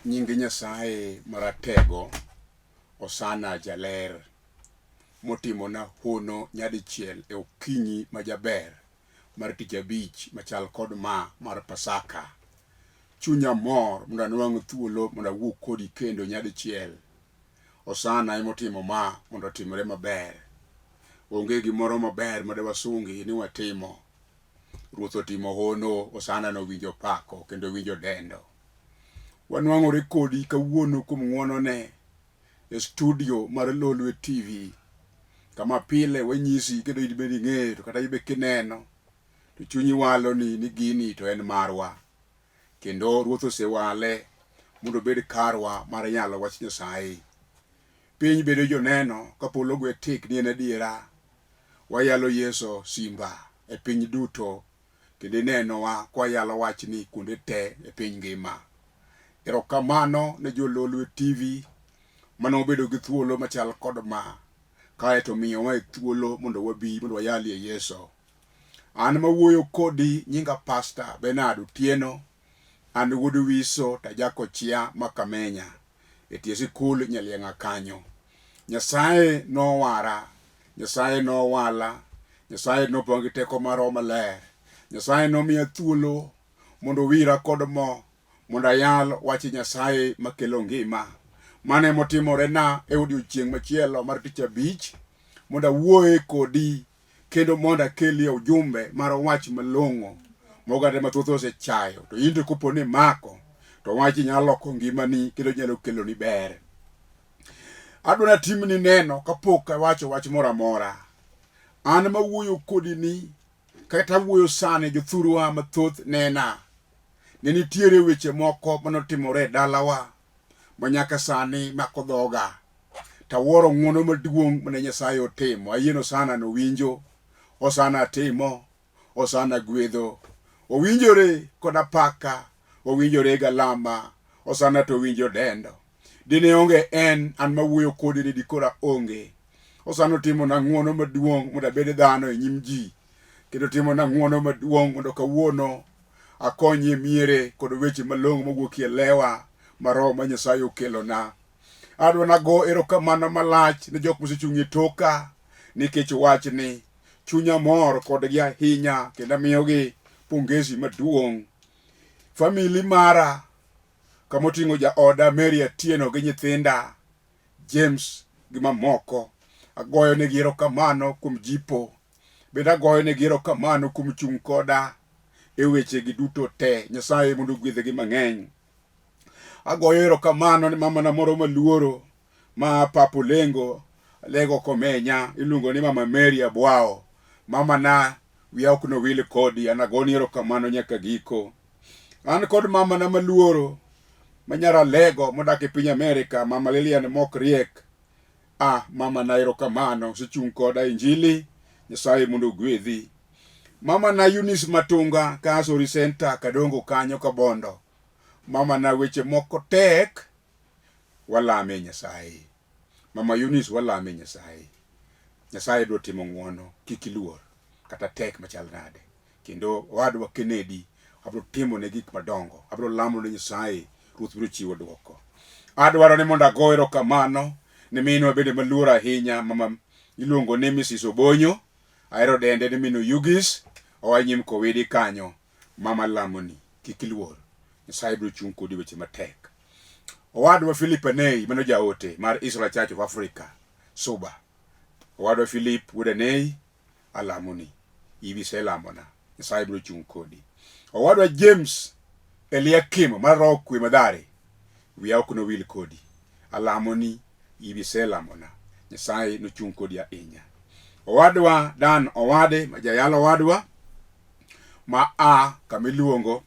nying Nyasaye maratego osana jaler motimona hono nyadichiel e okinyi majaber mar tich abich machal kod mar Pasaka. Chunya mor mondo anwang' thuolo mondo awuo kodi kendo nyadichiel. Osana emotimo mondo otimre maber. Onge gimoro maber madewasungi ni watimo. Ruoth otimo hono, osana no winjo pako kendo winjo dendo. Wanwang'ore kodi kawuono kuom ng'wonone e studio mar Lolwe TV. Kama pile wanyisi kendo ibed ing'eyo to kata ibe kineno to chunyi walo ni gini to en marwa. Kendo Ruoth osewale mondo bed karwa mar nyalo wach Nyasaye. Piny bedo joneno ka polo gwe tik ni en adiera. Wayalo Yesu simba e piny duto kendo nenowa kwa yalo wachni kuonde te e piny ngima. Erokamano ne jo Lolwe TV mano bedo gi thuolo machal kod kae to miyowa thuolo mondo wabi mondo wayalie Yesu. An mawuoyo kodi nyinga Pastor Benard Otieno, an wuod Wiso tajako chia makamenya e tie sikul Nyalieng'a kanyo. Nyasaye nowara, Nyasaye nowala, Nyasaye nopongi teko maro maler. Nyasaye nomiya thuolo mondo wira kod mo mondo ayal wach Nyasaye makelo ngima. Mane motimore na e odiochieng' machielo mar tich abich mondo awuoye kodi kendo mondo akelie ujumbe mar wach malong'o moganda mathoth osechayo to in to kopo ni mako to wachi nyalo loko ngimani kendo nyalo kelo ni ber. Adwana timni neno kapok awacho wach moro amora. An mawuoyo kodi ni kata wuoyo sani jothurwa mathoth nena. Ne nitiere weche moko manotimore e dalawa manyaka sani mako dhoga. Tawuoro ng'wono maduong' mane Nyasaye otimo. Ayieno sana nowinjo, osana timo, osana gwedho. Owinjore kod apaka, owinjore galama, osana to winjo dendo. Dine onge an mawuoyo kodi ni dikora onge. Osana timo na ng'wono maduong' mondo abed dhano e nyim ji. Kendo timo na ng'wono maduong' mondo kawuono akonye miere kod weche malong'o mowuok e lewa maro ma Nyasaye okelona. Adwana go erokamano malach ne jok mosechung' e toka nikech wachni. Chunya mor kodgi ahinya kendo amiyogi pongezi maduong'. Famili mara kamoting'o jaoda Mary Atieno gi nyithinda James gi mamoko, agoyo negi erokamano kuom jipo. Bende agoyo negi erokamano kuom chung' koda e weche gi duto te. Nyasaye mondo ogwedhgi mang'eny. Agoyo erokamano ne mamana moro maluoro ma papo lego komenya, iluongo ni Mama Mary Abwao. Mama na wiya ok no wil kodi, an agoni erokamano nyaka giko. An kod mama na maluoro manyara lego modak e piny Amerika, Mama Lilian Mokriek. Mama na erokamano, sechung' koda injili. Nyasaye mondo ogwedhi. Mama na Eunice Matunga Kasori Center Kadongo kanyo Kabondo. Mama na weche moko tek walame Nyasaye. Mama Eunice walame Nyasaye. Nyasaye dwa timo ng'wono, kik iluor kata tek machal nade. Kendo wadwa Kennedy abro timo ne gik madongo. Abro lamo ne Nyasaye, Ruoth biro chiwo dwoko. Adwaro ni mondo ago erokamano ne minwa bende maluor ahinya, mama iluongo ni Mrs. Obonyo. Ahero dende ni mino Yugis, owa nyim kowidi kanyo. Mama lamoni, kik iluor. Nyasaye biro chung' kodi weche matek. Owadwa Philip Anei mano jaote mar Israel Church of Africa, Suba. Owadwa Philip wuod Anei, alamoni. Ibise lamona. Nyasaye biro chung' kodi. Owadwa James Eliakim mar Roho Kwe Madhare. Wiya ok no wil kodi. Alamoni, ibise lamona. Nyasaye no chung' kodi ahinya. Owadwa Dan Owade, majayalo owadwa ma kamiluongo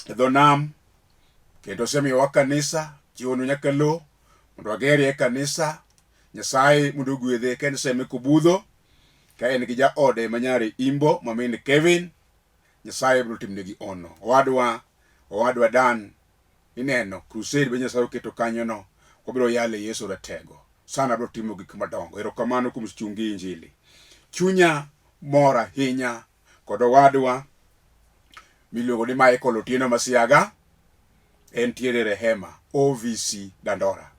e dho nam, kendo semiyowa kanisa, chiwono nyaka lo mondo wagerie kanisa. Nyasaye mondo ogwedhe kendo seme kobudho ka en gi jaode manyare Imbo mamin Kevin. Nyasaye biro timnegi ono. Owadwa Dan ineno crusade be Nyasaye oketo kanyo no, wabiro yale Yesu ratego. Sana biro timo gik madongo. Erokamano kuom chungi injili. Chunya mor ahinya kod owadwa miluongo ni Michael Otieno Masiaga. entiere rehema OVC Dandora.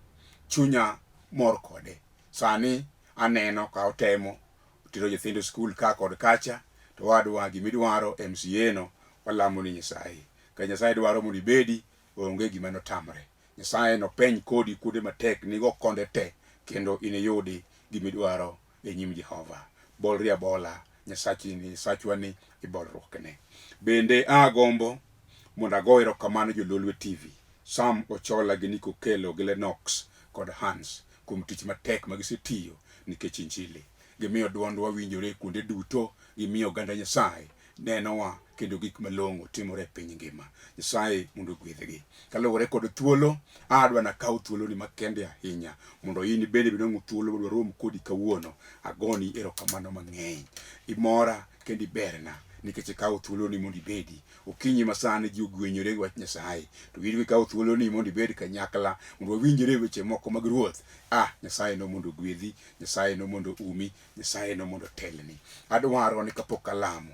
Chunya mor kode. Sani aneno ka otemo tiro nyithindo skul ka kod kacha, to wadwa gimidwaro MCA no walamo ni Nyasaye. Ka Nyasaye dwaro mondo ibedi, onge gima notamre. Nyasaye no peny kodi kude matek nigo konde te, kendo iniyudi gimidwaro e nyim Jehova. Bolri abola Nyasachwa ni ibolruokne. Bende agombo mondo ago erokamano jo Lolwe TV, Sam Ochola gi Niko Kelo gi Lennox kod Hans kuom tich matek magisetiyo nikech Injili. Gimiyo dwondwa winjore kuonde duto, gimiyo oganda Nyasaye nenowa kendo gik malong'o timore e piny ngima. Nyasaye mondo ogwedhgi. Kaluwore kod thuolo, adwa nakaw thuolo ni makende ahinya mondo in bende bidong' thuolo mondo rom kodi kawuono. Agoni erokamano mang'eny. Imora kendo iberna nikech ikaw thuolo ni mondo ibedi. Okinyi masani ji ogwenyore wach Nyasaye, to in ikaw thuolo ni mondo ibed kanyakla mondo wawinjre weche moko mag Ruoth. Nyasaye no mondo ogwedhi, Nyasaye no mondo umi, Nyasaye no mondo telni. Adwaro ni kapok alamo,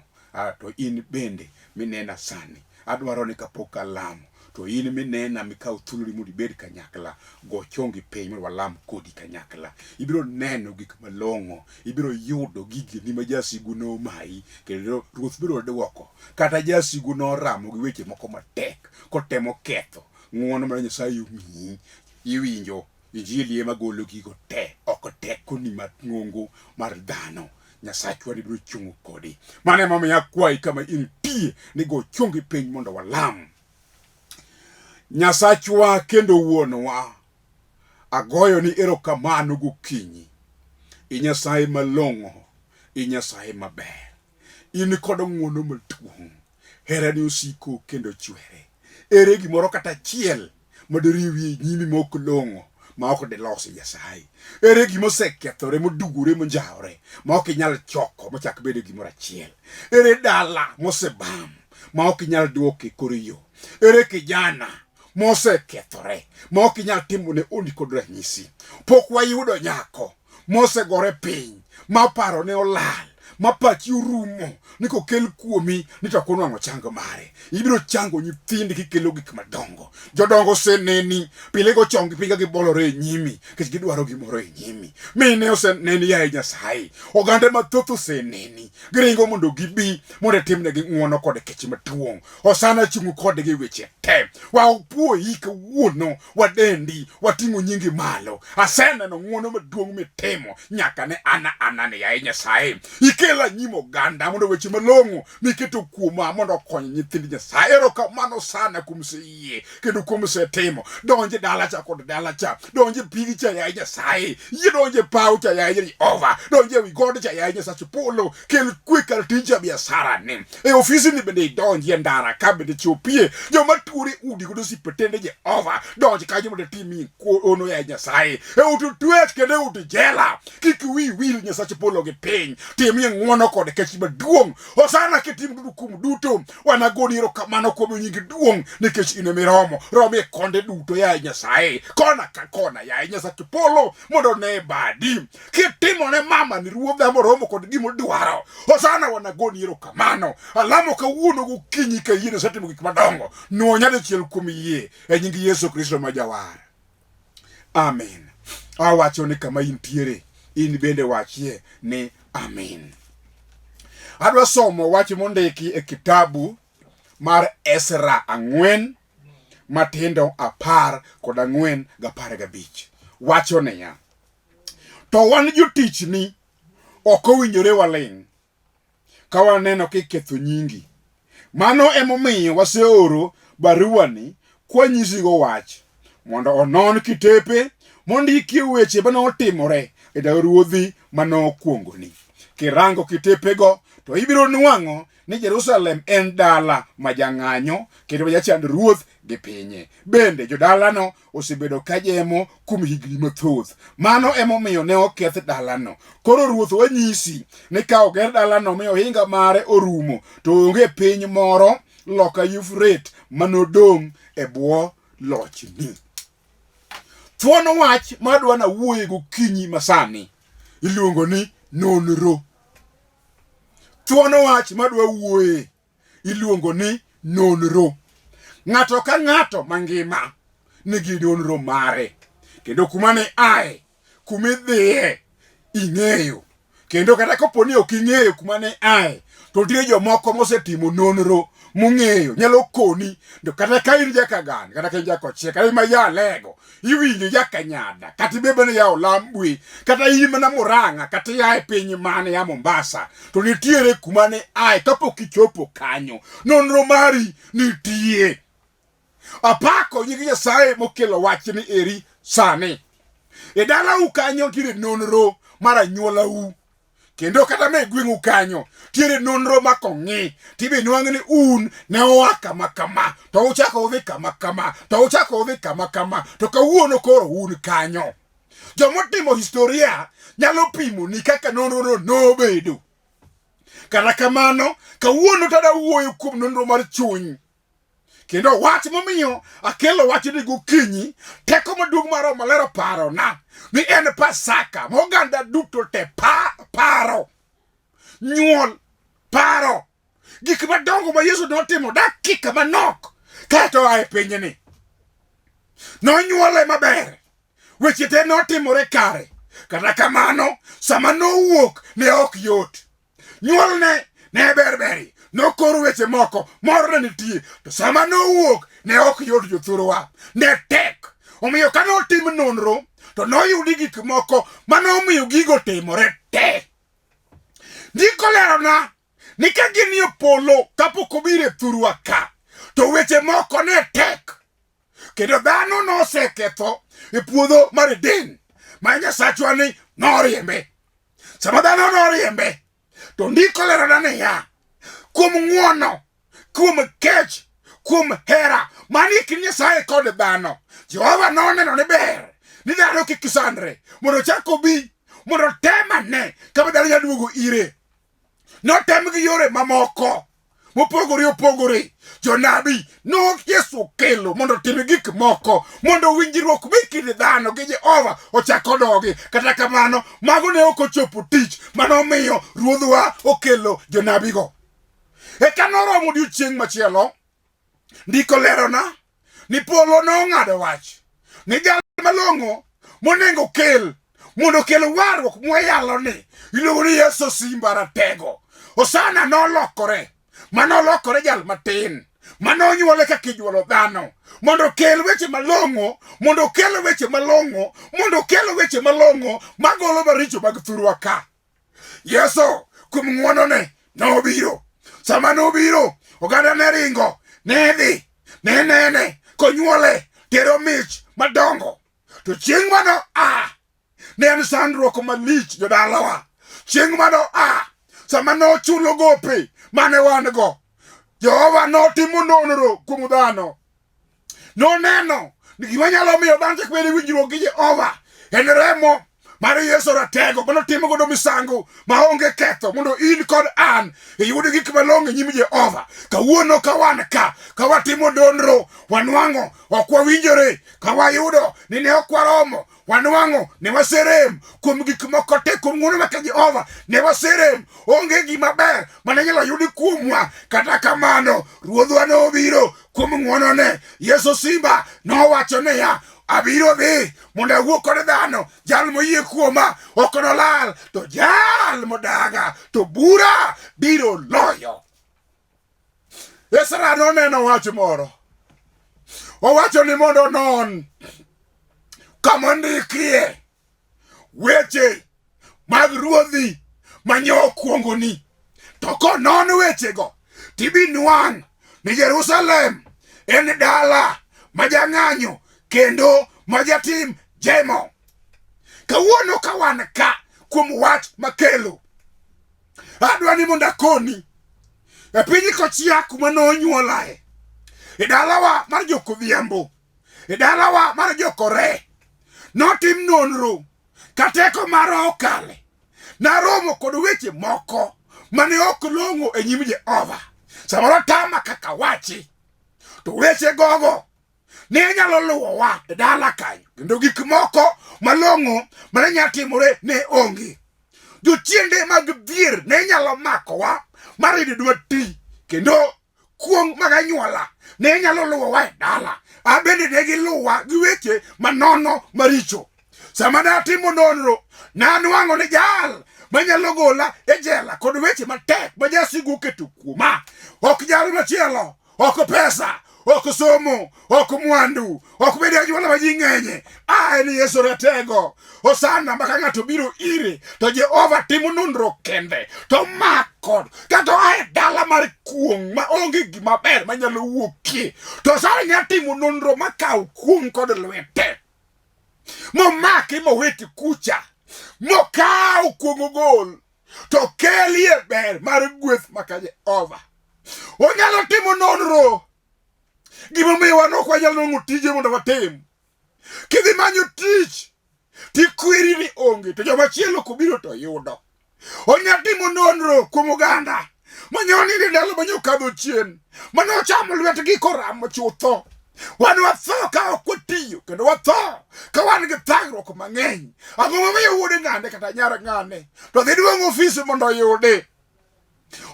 to in bende minena sani. Adwaro ni kapok alamo, to in minena mikaw thuolo ni mondo ibed kanyakla, go chongi piny mondo walam kodi kanyakla. Ibiro neno gik malong'o, ibiro yudo gigi ni ma jasigu no mai, kendo Ruoth biro dwoko. Kata jasigu no ramo gi weche moko matek, kotemo ketho ng'wono mar Nyasaye omiyi, iwinjo Injili ema golo gigo te, ok teko ni matng'ongo mar dhano. Nyasachwa ni biro chungo kodi. Mane emomiyo akwayi kama intie ni go chungi piny mondo walam. Nyasachwa kendo wuonwa, agoyo ni erokamano gokinyi. I Nyasaye malong'o, I Nyasaye maber. In kod ng'wono maduong', herani osiko kendo chwere. Ere gimoro kata achiel madiriwi nyimi mok long'o ma ok delosi Nyasaye. Ere gima osekethore modugore monjawre ma ok inyal choko mochak bedo gimoro achiel. Ere dala mosebam ma ok inyal duoke koriyo. Ere kijana mosekethore ma ok inyal timone oni kod ranyisi. Pok wayudo nyako mosegore piny ma paro ne olal, ma pachi orumo ni kokel kuomi ni to konwang'o chango mare. Ibiro chango nyithindi kikelo gik madongo. Jodongo seneni pile go chongi piga gibolore e nyimi kech gidwaro gimoro e nyimi. Mine oseneni ya Nyasaye, oganda mathoth oseneni giringo mondo gibi mondo timne gi ng'wono kod kech matuong'. Osana chungu kod gi weche te. Wapuoyi kawuono, wadendi, wating'o nyingi malo. Aseneno ng'wono maduong' mitimo nyaka ne anane ya Nyasaye. Ikela nyimo oganda mondo weche malong'o miketo kuoma mondo okony nyithindi Nyasaye. Erokamano sana kuom seyie kendo kuom setimo. Donje dala cha kod dala cha, donje pigi cha ya Nyasaye, yie donje pau cha ya Jehova, donje wi gode cha ya Nyasaye polo, kel kwe kar tija biashara ne. E ofisi ni bende donje ndara ka bende chopie, joma turi udi godo sipetende Jehova, donje ka joma timi ono ya Nyasaye. E utu tuet kende utu jela, kiki wil Nyasaye polo ge piny, timi ng'wono kod kech maduong'. Osana kitim dudu kum duto, wanagoni erokamano kuom nyingi duong' nikech in miromo, romo e konde duto ya Nyasaye, kona ka kona ya Nyasaye polo mondo ne badi. Kitimo ne mama ni ruodha moromo kod gimo dwaro. Osana wanagoni erokamano. Alamo kawuono gokinyi ka yie setimo gik madongo. Nuonyade chiel kuom yie e nying Yesu Kristo ma jawar. Amen. Awacho ni kama intiere, in bende wachie ni amen. Adwa somo wach mondiki e kitabu mar Ezra 4 matindo 14 gi 15. Wacho niya: to wan jotich ni ok owinjore waling' ka waneno kiketho nyingi. Mano emomiyo waseoro barua ni kwanyisigo wach mondo onon kitepe mondikie weche manotimore e ndalo ruodhi manokuongoni. Kirango kitepego to ibiro nwang'o ni Jerusalem en dala majang'anyo kendo majachand ruoth gi pinye. Bende jodalano osebedo kajemo kuom higni mathoth. Mano emomiyo ne oketh dalano. Koro ruoth wanyisi ni ka oger dalano mi ohinga mare orumo, to onge piny moro loka Yufrate manodong' e bwo lochni. Thuono wach madwa na wuoye gokinyi masani iluongo ni nonro. Thuono wach madwa wuoye iluongo ni nonro. ng'ato ka ng'ato mangima nigi nonro mare, kendo kuma ne ae, kuma idhiye ing'eyo, kendo kata kapo ni ok ing'eyo kuma ne ae, to nitie jomoko mosetimo nonro mong'eyo nyalo koni. To kata ka in jakaganda, kata ka in jakochie, kata ima ya lego, iwinjo jakanyada, kata ibebene ya olambwe, kata in mana Murang'a, kata ya e piny mane ya Mombasa, to nitiere kuma ne ae kapok ichopo kanyo. Nonro mari nitie. Apako nying Nyasaye mokelo wachni eri sani. E dalau kanyo tiere nonro mar anyuolau, kendo kata me gweng'u kanyo tiere nonro ma kong'i tibe nwang' ni un ne oa kama kama, to uchako udhi kama kama, to uchako udhi kama kama, to kawuono koro un kanyo. Jomotimo historia nyalo pimo ni kaka nonro nobedo. Kata kamano, kawuono tada wuoyo kuom nonro mar chuny. Kendo wach momiyo akelo wach ni gokinyi, teko maduong' maro malero paro na ni en Pasaka moganda duto te paro nyuol paro gik madongo ma Yesu notimo dakika manok kato ae pinyni. Nonyuole maber, weche te notimore kare, kata kamano sama nowuok ne ok yot. Nyuolne ne berberi, nokoro weche moko moro ne nitie, to sama nowuok ne ok yot jothurwa, ne tek. Omiyo ka notim nonro to noyudi gik moko manomiyo gigo timore te. Ndiko lerona ni ka gini polo kapok obiro e thurwa ka, to weche moko ne tek. Kendo dhano noseketho e puodho mar Eden ma Nyasachwa ni noriembe. Sama dhano noriembe, to ndiko lerona ni ya kuom ng'uono, kuom kech, kuom hera mani kind Nyasaye kod dhano, Jehova noneno ni ber ni dhano kik sandre, mondo chak obi mondo temane kama dhano nyalo duogo ire. Notem gi yore mamoko mopogore opogore. Jonabi no Yesu kelo mondo tim gik moko, mondo winjruok be kind dhano gi Jehova ochako dogi. Kata kamano, mago ne ok ochopo tich manomiyo Ruodhwa okelo jonabigo. Eka noromo odiechieng' machielo, ndiko lerona ni polo nong'ado wach ni jal malong'o monengo kel mondo kel warruok mwayalo ni iluongo ni Yesu simba ratego. Osana nolokore, manolokore jal matin, manonyuole kaka ijuolo dhano, mondo kel weche malong'o, mondo kel weche malong'o, mondo kel weche malong'o magolo maricho mag thurwa ka. Yesu kuom ng'wonone nobiro. Sama nobiro, oganda ne ringo, ne dhi, ne nene, konyuole, tero mich madongo. To chieng' mano ne en sandruok malich jodalawa. Chieng' mano sama nochulo gope mane wan go, Jehova notimo nonro kuom dhano. Noneno ni gima nyalo miyo dhano chak bed winjruok gi Jehova en remo mar Yesu ratego manotimo godo misango maonge ketho, mondo in kod an iyud gik malong'o e nyim Jehova. Kawuono ka wan ka watimo nonro, wanwang'o ok wawinjore, ka wayudo ni ne ok waromo, wanwang'o ne waserem kuom gik moko te, kuom ng'wono maka Jehova ne waserem. Onge gima ber mane nyalo yudi kuomwa. Kata kamano, Ruodhwa nobiro kuom ng'wonone. Yesu simba nowacho niya, abiro dhi mondo awuo kod dhano, jal moyie kuoma ok nolal, to jal modaga to bura biro loyo. Esra noneno wach moro, owacho ni mondo non kama ndikie weche mag ruodhi manyo kuongoni, to konon wechego tibi nwang' ni Jerusalem en dala majang'anyo kendo majatim jemo. Kawuono ka wan ka kuom wach makelo, adwa ni mondo akoni e piny Kochia kuma nonyuolae, e dalawa mar Jokodhiambo, e dalawa mar Jokore, notim nonro ka teko mar okale. Naromo kod weche moko mane ok long'o e nyim Jehova. Samoro tama kaka wachi, to weche gogo ne nyalo luwowa e dala kanyo, kendo gik moko malong'o mane nyalo timore ne onge. Jochiende mag dhier ne nyalo makowa maridwa ti, kendo kuong maganyuola ne nyalo luwo wa dala abende ne giluwa gi weche manono maricho. Sama ne atimo nonro nanwang'o ni jal manyalo gola e jela kod weche matek ma jasigu keto kuoma ok jal machielo, ok pesa, ok somo, ok mwandu, ok bede anyuola ma ji ng'enye. En Yesu ratego. Osana maka ng'ato biro ire to Jehova timo nonro kende to mako kata ae dala mar kuong ma onge gima ber manyalo wuokie. To sara nyatimo nonro makaw kuong kod lwete momaki moweti kucha mokaw kuong gol to kelie ber mar gweth maka Jehova. Onyalo timo nonro gimomiyo wan ok wanyalo nong'o tije mondo watim. Kidhi manyo tich tikwiri ni onge to jomachielo kobiro to yudo. Onyalo timo nonro kuom oganda manyoni ni ndalo manyokadho chien manochamo lwetgi koramo chutho. Wan watho ka ok watiyo kendo watho ka wan gi thagruok mang'eny. Ang'o momiyo wuode ng'ane kata nyar ng'ane to dhi duong' ofis mondo oyude.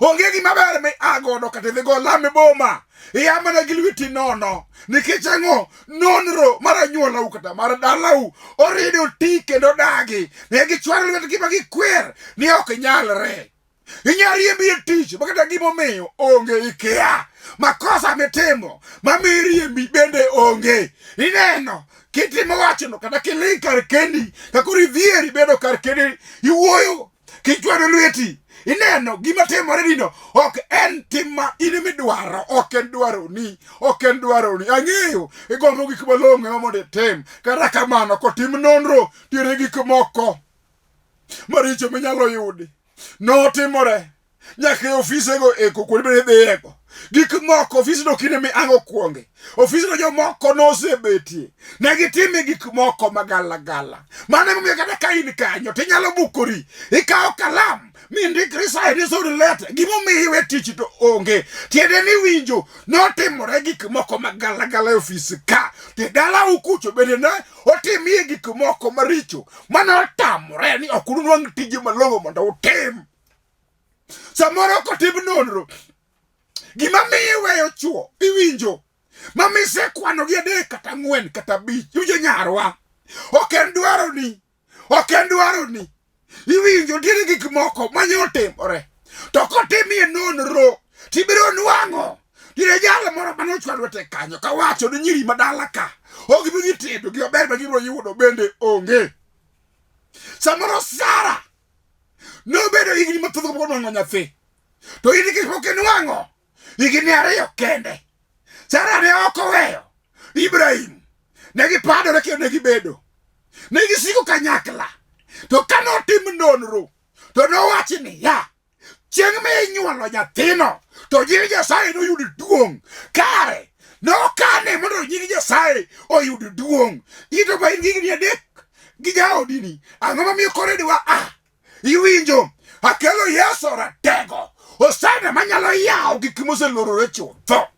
Onge gima ber mi agodo kata dhi go lame boma iya mana gi lweti nono nikech ang'o nonro mar anyuolau kata mar dalau orido ti kendo dagi ne gichwaro lwetgi ma gikwer ni ok nyalre. Inyariembi e tich makata gimomiyo onge ikia. Makosa mitimo mamiriembi bende onge. Ineno kitimo wachno kata kiling kar kendi kakoro idhieri bedo kar kendi iwuoyo kichwaro lweti. Ineno gima timore dino ok en tima inimidwaro, ok en dwaroni, ok en dwaroni. Ang'eyo igombo gik malong'o ema mondo itim, kata kamano kotim nonro tiere gik moko maricho minyalo yudi. Notimore nyaka e ofisego eko kuonde bende dhiego. Gik moko ofisno kinde mi ang'o kuonge. Ofisno jomoko nosebetie. Ne gitime gik moko magalagala. Mano emomiyo kata ka in kanyo tinyalo bukori. Ikawo kalam mindikri sign sod letter. Gimomiyo iwe tich to onge. Tiende ni winjo notimore gik moko magalagala e ofis ka. Te dala ukucho bende ne otimie gik moko maricho. Mano otamore ni ok unwang' tije malong'o mondo utim. Samoro kotim nonro gima miyo iweyo chuo iwinjo mamise kwano gi 3 kata 4 kata 5 iwinjo nyarwa ok en dwaroni iwinjo tiene gik moko manyotimore to kotimie nonro tibiro nwang'o dire jalo moro manochwa lwete kanyo kawacho ni nyiri madala ka ok bi tedo gi ober ma gibiro yudo bende onge. Samoro Sara nobedo higni mathoth kapok onwang'o nyathi to in gik moko inwang'o higni 2 kende. Sara ne ok oweyo Ibrahim, ne gipadore kendo ne gibedo, ne gisiko kanyakla. To kanotim nonro to nowachi ni ya chieng' minyuolo nyathino to nying Nyasaye noyud duong' kare. Nokane mondo nying Nyasaye oyud duong'. Ito ba in higni 3 gi jaodini, ang'o momiyo koro idwa iwinjo akelo Yesu ratego. Osana manyalo yawo gik moselorore chutho.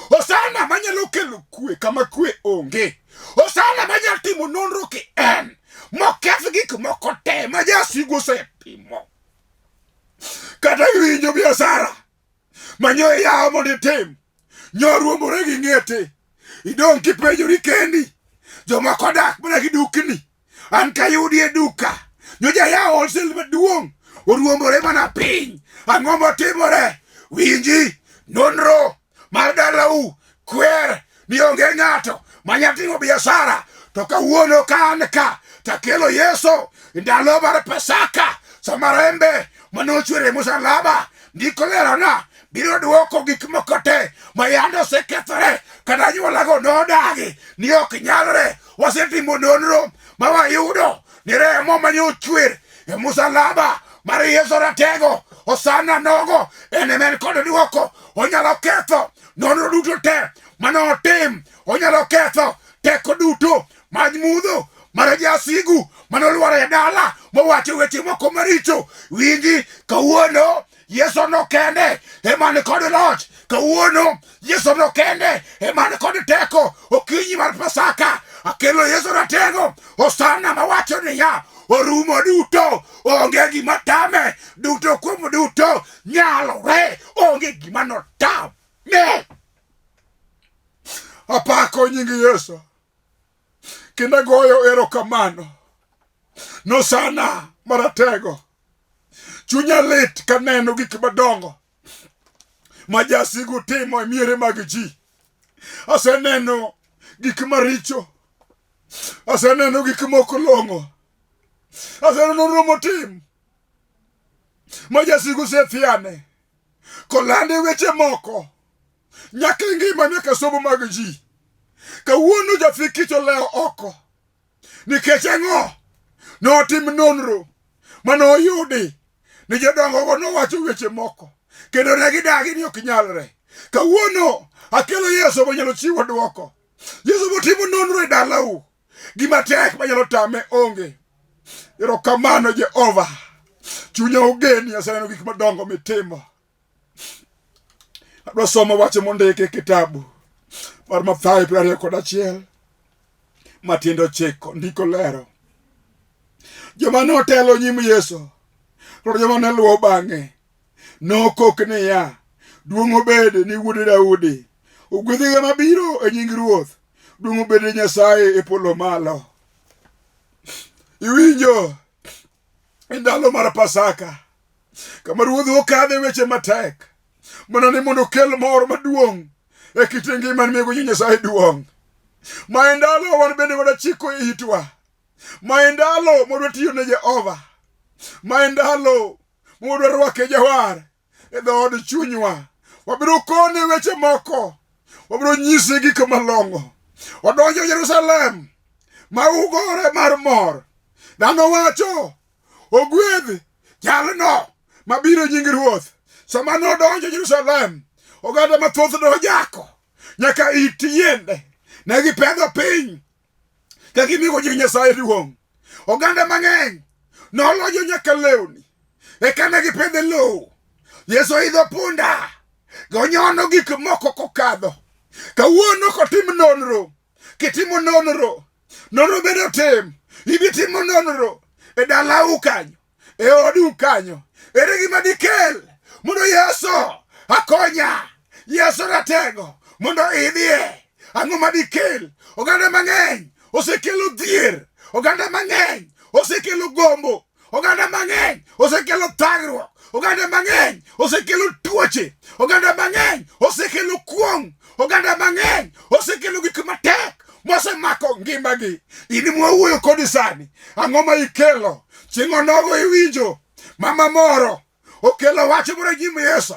Osana manyalo kelo kwe kama kwe onge. Osana manyalo timo nonro ki en moketh gik moko te ma jasigu osetimo. Kata iwinjo biashara manyo yawo mondo itim nyoruomore gi ng'ete. Idong' kipenjori kendi jomoko dak mana gi dukni. An kayudi e duka nyoja yawo wholesale maduong' oruomore mana piny. Ang'o motimore? Winji nonro mar dalau kwer ni onge ng'ato manyatimo biashara. To kawuono ka an ka takelo Yesu ndalo mar Pasaka sama rembe manochwere musalaba ndiko lerona biro duoko gik moko te ma yande osekethore kata anyuolago nodagi ni ok nyalre. Wasetimo nonro ma wayudo ni remo manyochwer e musalaba mar Yesu ratego. Osana nogo enemen kod duoko. Onyalo ketho nonro duto te manotim. Onyalo ketho teko duto maj mudho mar jasigu manolware e dala mowacho weche moko maricho. Winji kawuono Yesu no kende eman kod loch. Kawuono Yesu no kende eman kod teko. Okinyi mar Pasaka akelo Yesu ratego. Osana mawacho ni ya orumo duto onge gima tame duto kuom duto nyalore onge gima notam Ne apako nying Yesu kendo goyo erokamano nosana maratego. Chunya lit kaneno gik madongo ma jasigu timo e miere mag ji. Aseneno gik maricho, aseneno gik moko long'o, aseneno nonro motim ma jasigu sethiane kolande weche moko nyaka ngima nyaka somo mag ji. Kawuono jathi kicho leo oko nikech ang'o? Notim nonro manoyudi ni jodongo go nowacho weche moko kendo ne gidagi ni ok nyalre. Kawuono akelo Yesu manyalo chiwo duoko. Yesu motimo nonro e dalau, gima tek manyalo tame onge. Erokamano Jehova, chunya ogeni aseneno gik madongo mitimo. Adwa somo wache mondike e kitabu mar Mathayo 21 matindo chiko. Ndiko lero joma notelo nyim Yesu kod joma ne luwo bang'e nokok niya, duong' obed ni Wuod Daudi, ogwedh ma biro e nying Ruoth, duong' obed ni Nyasaye e polo malo. Iwinjo e ndalo mar Pasaka kama Ruoth okadhe weche matek mana ni mondo kel mor maduong' e kit ngima miego Nyasaye duong'. Ma e ndalo wan bende wadachiko itwa, ma e ndalo modwa tiyo ne Jehova, ma e ndalo modwa rwake jawar e dhood chunywa. Wabiro kone weche moko, wabiro nyise gik malong'o. Wadonjo Jerusalem ma ugore mar mor. Dhano wacho ogwedh jalno mabiro nying Ruoth. Sama nodonjo Jerusalem, oganda mathoth nojako nyaka it yiende, ne gipedho piny ka gimigo nying Nyasaye duong'. Oganda mang'eny nolojo nyaka lewni eka ne gipedho lowo. Yesu idho punda gonyono gik moko kokadho. Kawuono kotim nonro, kitimo nonro, nonro bedo tim, ibitimo nonro e dalau kanyo, e odu kanyo. Ere gima dikel mondo Yesu akonya, Yesu ratego mondo idhie? Ang'o madikel? Oganda mang'eny osekelo dhier, oganda mang'eny osekelo gombo, oganda mang'eny osekelo thagruok, oganda mang'eny osekelo tuoche, oganda mang'eny osekelo kuong', oganda mang'eny osekelo gik matek mosemako ngimagi. In mwawuoyo kodi sani, ang'o ma ikelo? Chieng' onogo iwinjo mama moro okelo wach moro nyim Yesu,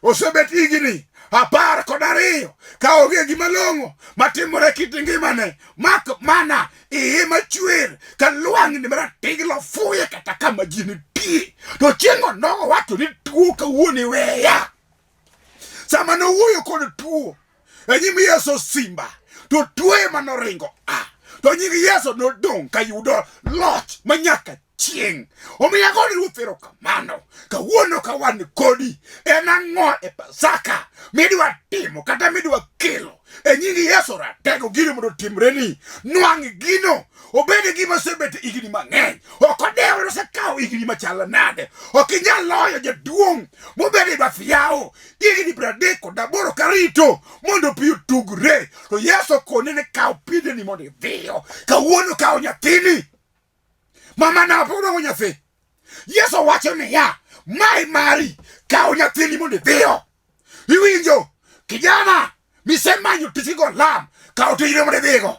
osebet higni 12 ka onge gima long'o matimore kit ngimane, mak mana iye machwer ka lwang'ni maratiglo fuye kata kama ji nitie. To chieng' onogo wacho ni tuo kawuono iweya. Sama nowuoyo kod tuo e nyim Yesu simba, to tuo ema noringo to nying Yesu nodong' kayudo loch manyaka chieng'. Omiya goni Ruoth erokamano kawuono ka wan kodi. En ang'o e Pasaka midwa timo kata midwa kelo e nying Yesu ratego gino mondo timreni? Nwang' gino obed gima sebet higni mang'eny, ok odewo nosekawo higni machal nade. Ok inyal loyo jaduong' mobed bath yawo higni 38 karito mondo pi otugre. To Yesu kone ne kawo pideni mondo idhiyo. Kawuono kawo nyathini, mama na podongo nyathi. Yesu wacho niya, mai mari, kawo nyathini mondo idhiyo. Iwinjo kijana misemanyo tisigo lam, kawo tijno mondo idhigo.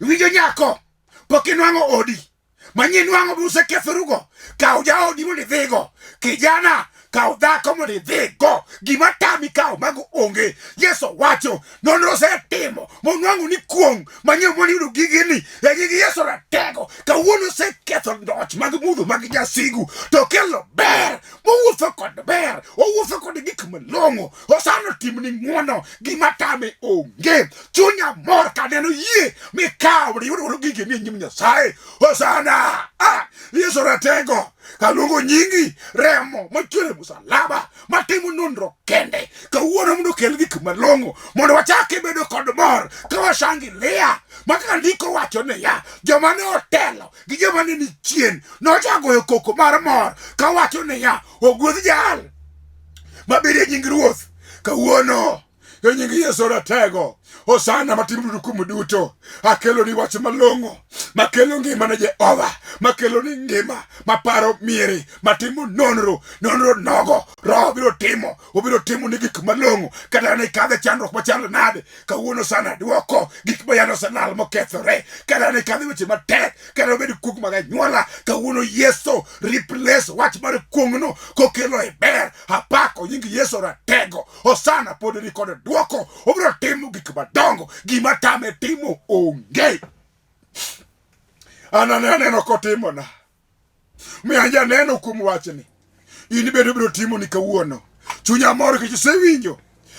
Iwinjo nyako pok inwang'o odi manyinwang'o busekethorugo, kawo jaodi mondo idhigo. Kijana kawo dhako mondo idhigo. Gima tami kawo mago onge. Yesu wacho nonro osetimo monwang'o ni kuong' manyien moniyudo gigini e nying Yesu ratego. Kawuono oseketho ndoch mag mudho mag jasigu to kelo ber. Mowuotho kod ber, owuotho kod gik malong'o, osano timni ng'wono. Gima tame onge. Chunya mor kaneno yie mikawo riyudo gigini e nyim Nyasaye. Hosana Yesu ratego kaluongo nyingi, remo machwere musalaba matimo nonro kende. Kawuono mondo kel gik malong'o mondo wachaki bedo kod mor ka washangilia. Maka ndiko wacho niya, joma ne otelo gi joma ne ni chien nochagoyo koko mar mor ka wacho niya, ogwedh jal mabiro e nying Ruoth. Kawuono e nying Yesu ratego. Osana matimo duto kuom duto. Akelo ni wach malong'o, makelo ngima ne Jehova, makelo ni ngima, maparo mieri, matimo nonro nogo. Roho biro timo, obiro timo ni gik malong'o, kata ne kadhe chandruok machalo nade. Kawuono sana duoko gik mayano sanal mokethore, kata ne kadhe weche matek, kata obed kuk mag anyuola. Kawuono Yesu replace wach mar kuong'no kokelo e ber. Apako nying Yesu ratego. Osana pod ni kod duoko, obiro timo gik madongo, gima tame timo onge. Ananeno kotimona. Mianja neno kuom wachni. In bedo biro timo ni kawuono. Chunya mor kich isewinjo.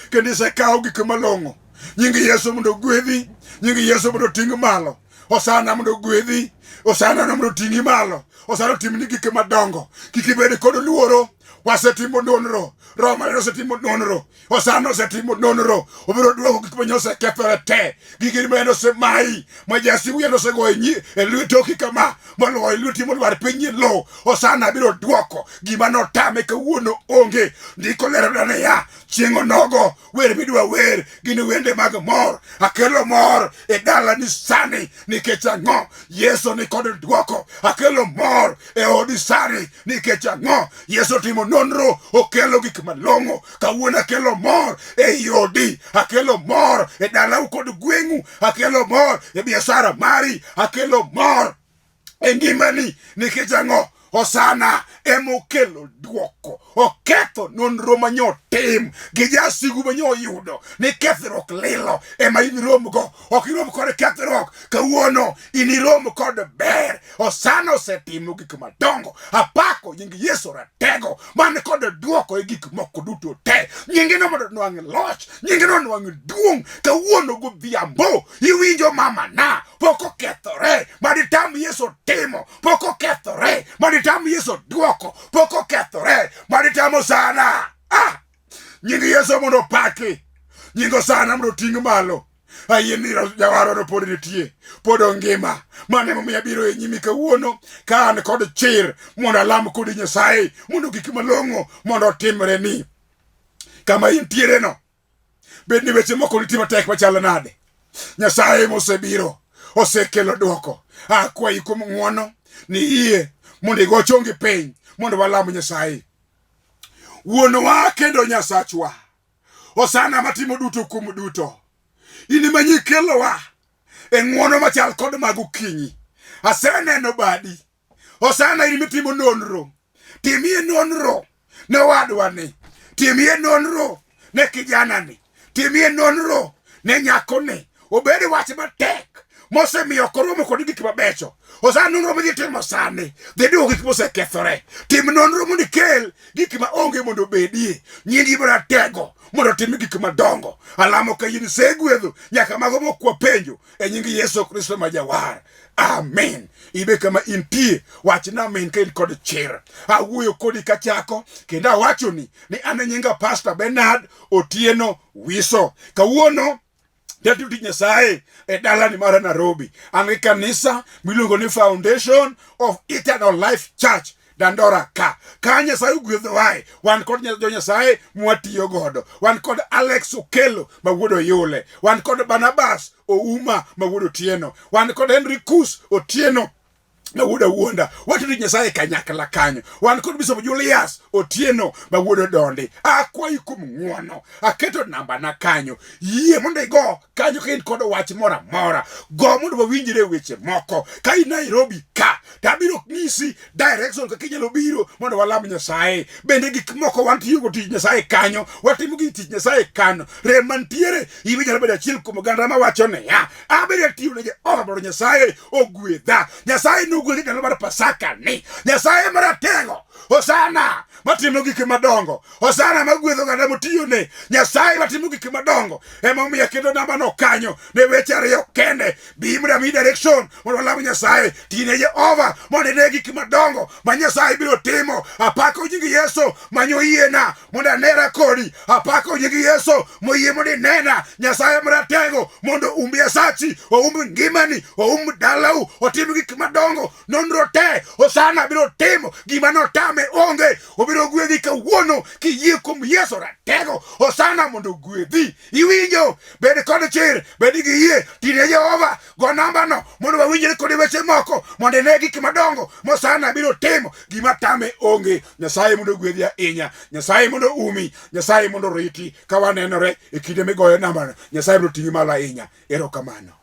Kendo isekawo gik malong'o. Nying Yesu mondo gwedhi. Nying Yesu mondo ting malo. Osana mondo gwedhi. Osana mondo tingi malo. Osana timni gik madongo. Kik ibed kod luoro. Wasetimo nonro. Roma osetimo nonro. Osana osetimo nonro. Obiro duoko gik manyose kethore te. Gigi meno se mai. Majasi wiye no se go e lwetoki kama. Molo e lweti molwar piny lo. Osana biro duoko. Gima no tame kawuono onge. Ndiko lero dane ya. Chieng' nogo. Wer midwa wer. Gini wende mag mor. Akelo mor e dala ni sani. Nikech ang'o. Yesu ni kod duoko. Akelo mor e odi sani. Nikech ang'o. Yesu timo nonro. Okelo gik malong'o. Kawuono akelo mor e yodi. Akelo mor e dalau kod gweng'u. Akelo mor e biashara mari. Akelo mor e ngimani. Nikech ang'o. Osana emokelo duoko. Oketho nonro manyo tim. Gijasigu manyo yudo. Ni kethruok lilo ema inirom go. Ok irom kod kethruok. Kawuono inirom kod ber. Osana osetimo gik madongo. Apako nying Yesu ratego. Man kod duoko e gik moko duto te. Nyingino mondo nwang' loch. Nyingino nwang' duong'. Kawuono godhiambo. Iwinjo mama na. Poko kethore. Maditam Yesu timo. Poko kethore. Maditam Yesu duoko. Poko kethore. Maditamo sana. Nying Yesu mondo paki. Nyingo sana mondo ting malo. Ayeni jawaro no pod nitie. Pod ongima. Mane momiya biro e nyimi kawuono. Ka an kod chir. Mondo alam kod Nyasaye. Mondo gik malong'o. Mondo timre ni. Kama intiere no. Bed ni weche moko nitie matek machalo nade. Nyasaye mosebiro. Osekelo duoko. Akwayi kuom ng'wono. Ni iye. Mondo igo chongi piny. Mondo walamu Nyasaye. Wuonwa kendo Nyasachwa. Osana matimo duto kuom duto. Ini manyi kelowa. E ng'wono machal kod mag okinyi. Aseneno badi. Osana ini mitimo nonro. Timie nonro ne wadwani. Timie nonro ne kijanani. Timie nonro ne nyakoni. Obedi wach matek. Mosemiyo koromo kod gik mabecho. Osana nonro modhi timo sani. Dhi duoko gik mosekethore. Tim nonro mondo ikel gik ma onge mondo bedie. Nyingi ratego mondo tim gik madongo. Alamo ka in segwedho nyaka mago mokwa penjo e nying Yesu Kristo ma Jawar. Amen. Ibe kama intie wachna amen ka in kod chir. Awuoyo kodi kachako kendo awachoni ni an nyinga Pastor Benard Otieno Wiso. Kawuono Deputy Nyasaye e dalani mara Nairobi. An kanisa miluongo ni Foundation of Eternal Life Church Dandora ka. Ka Nyasaye ogwedho wae. Wan kod Nyasaye mwatiyo godo. Wan kod Alex Okelo ma wuod Oyule. Wan kod Barnabas Ouma ma wuod Otieno. Wan kod Henry Kus Otieno ma wuod Awuonda. Watu Nyasaye kanyakla kanyo. Wan kod Bishop Julius Otieno ma wuod Dondi. Akwayi kuom ng'wono. Aketo namba na kanyo. Yie mondo igo kanyo ka in kod wach mora mora. Go mondo wawinjre weche moko. Ka in Nairobi ka. Tabiro ng'isi direction kaka inyalo biro mondo walam Nyasaye. Bende gik moko wan tiyo go tich Nyasaye kanyo. Watimo gi tich Nyasaye kanyo. Rem mantiere iwinjore bedo achiel kuom oganda mawacho ne ya. Abedo tiyo ne Jehova mondo Nyasaye ogwedha. Nyasaye nogwedhi ndalo mar Pasaka ni. Nyasaye maratego. Osana matimo gik madongo. Osana magwedho oganda motiyo ne. Nyasaye matimo gik madongo. Ema omiyo kendo namba no kanyo ne weche ariyo kende. Bimra mi direction mondo walam Nyasaye. Tine Jehova mondo ne gik madongo ma Nyasaye biro timo. Apako nying Yesu manyo yiena mondo anera kodi. Apako nying Yesu moyie mondo nena. Nyasaye maratego mondo umbi asachi, umbi ngimani, umbi dalau, otim gik madongo. Nonro te Osana biro timo gima no tam tame onge. Obiro gwedhi kawuono kiyie kuom Yesu Ratego. Osana mondo gwedhi. Iwinjo? Bed kod chir, bed gi yie, tine Jehova, go nambano mondo wawinjre kod weche moko mondo ine gik madongo mosana biro timo. Gima tame onge. Nyasaye mondo gwedhi ahinya. Nyasaye mondo umi. Nyasaye mondo riti. Ka wanenore e kinde migoyo nambano, Nyasaye biro ting'i malo ahinya. Erokamano.